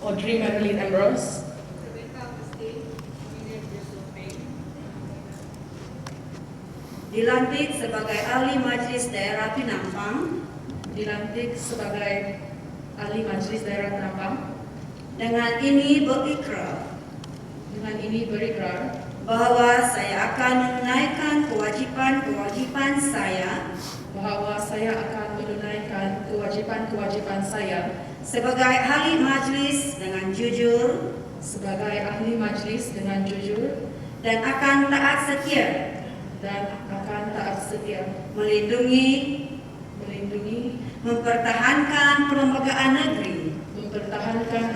Audrey Madeline Ambrose, dilantik sebagai ahli Majelis Daerah Penampang dilantik sebagai ahli Majelis Daerah Penampang. dengan ini berikrar Dengan ini berikrar bahwa saya akan menunaikan kewajipan-kewajipan saya bahwa saya akan menunaikan kewajipan-kewajipan saya sebagai ahli majelis dengan jujur sebagai ahli majelis dengan jujur dan akan taat setia melindungi, mempertahankan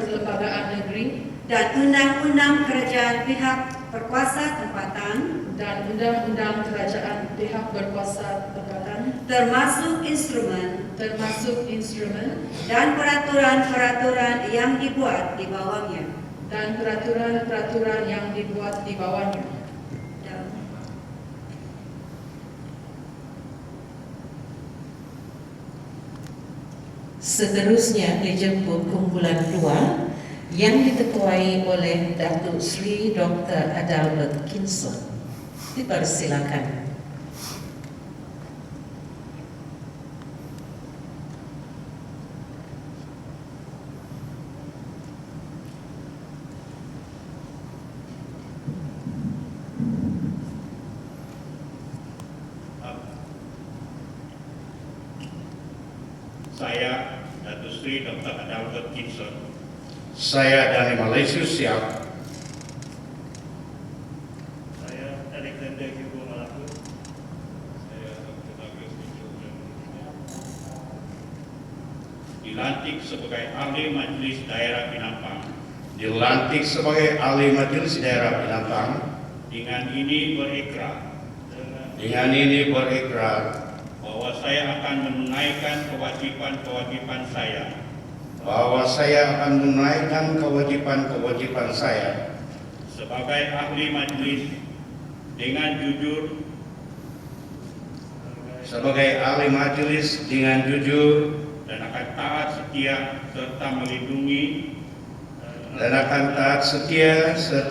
perlembagaan negeri dan undang-undang kerajaan pihak berkuasa tempatan dan undang-undang kerajaan pihak berkuasa tempatan termasuk instrumen dan peraturan-peraturan yang dibuat di bawahnya. dan peraturan-peraturan yang dibuat di bawahnya. Seterusnya dijemput kumpulan 2 yang diketuai oleh Datuk Sri Dr. Adalbert Kinson. Dipersilakan. Saya, Datuk Sri Dr. Adalbert Kinson, Saya dari Malaysia siap. saya Alexander Hugo Malako, saya Dr. Douglas Mitchell, dilantik sebagai ahli Majelis Daerah Penampang. Dilantik sebagai ahli Majelis Daerah Penampang. Dengan ini berikrar bahwa saya akan menunaikan kewajipan-kewajipan saya sebagai ahli majelis dengan jujur dan akan taat setia serta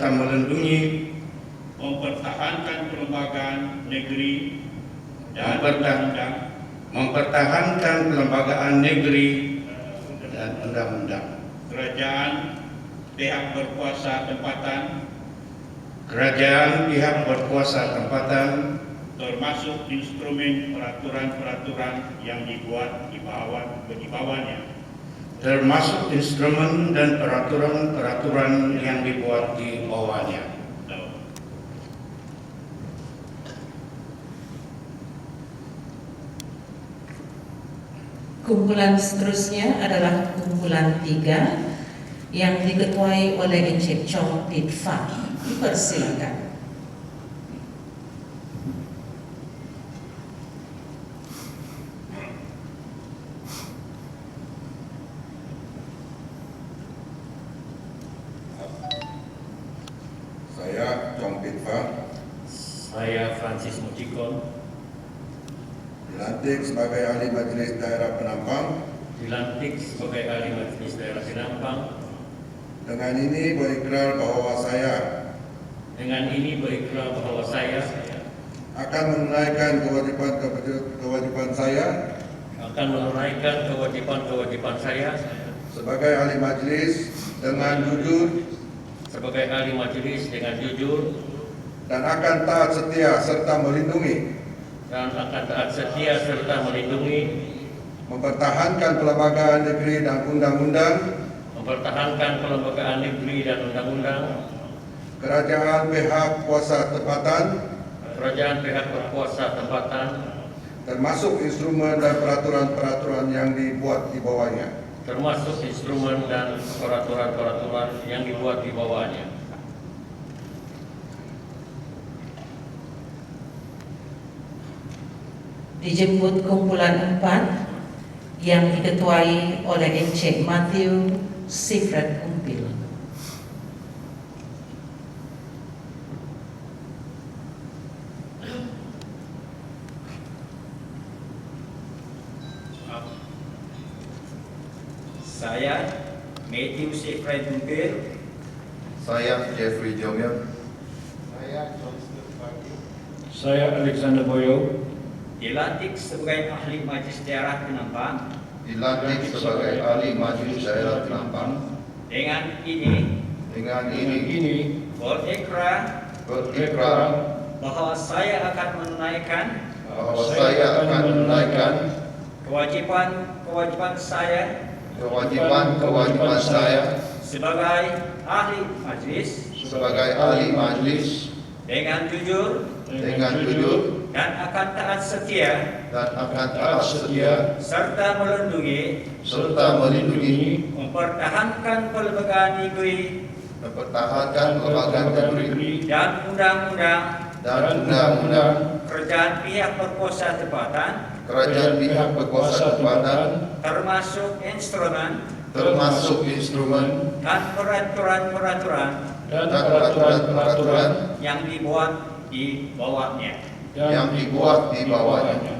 melindungi mempertahankan kelembagaan negeri dan undang-undang kerajaan pihak berkuasa tempatan termasuk instrumen peraturan-peraturan yang dibuat di bawahnya. termasuk instrumen dan peraturan-peraturan yang dibuat di bawahnya. Kumpulan seterusnya adalah kumpulan 3 yang diketuai oleh Encik Chong Tit Fah. Dipersilakan. Saya Chong Tit Fah, Saya Francis Mujikon, dilantik sebagai ahli Majelis Daerah Penampang. dilantik sebagai ahli Majelis Daerah Penampang. Dengan ini berikrar bahwa saya akan menunaikan kewajipan saya sebagai ahli majelis dengan jujur dan akan taat setia serta melindungi mempertahankan kelembagaan negeri dan undang-undang kerajaan pihak berkuasa tempatan termasuk instrumen dan peraturan-peraturan yang dibuat di bawahnya. Dijemput kumpulan 4 yang diketuai oleh Encik Matthew Sifred Umpil. Saya Matthew Sifred Fred Mumpir, Saya Jeffrey Jomyon. Saya Alexander Boyo, dilantik sebagai ahli Majelis Daerah Penampang Dilantik sebagai ahli Majelis Daerah Penampang. dengan ini Dengan ini ini berikrar berikrar bahwa saya akan menunaikan bahwa saya akan menunaikan kewajiban saya kewajiban saya sebagai ahli majelis sebagai ahli majelis dengan jujur dengan jujur dan akan taat setia dan akan taat setia serta melindungi mempertahankan kelembagaan negeri mempertahankan lembaga negeri dan undang-undang kerajaan pihak berkuasa tempatan berkuasa tempatan termasuk instrumen dan peraturan yang dibuat di bawahnya. yang dibuat di bawahnya.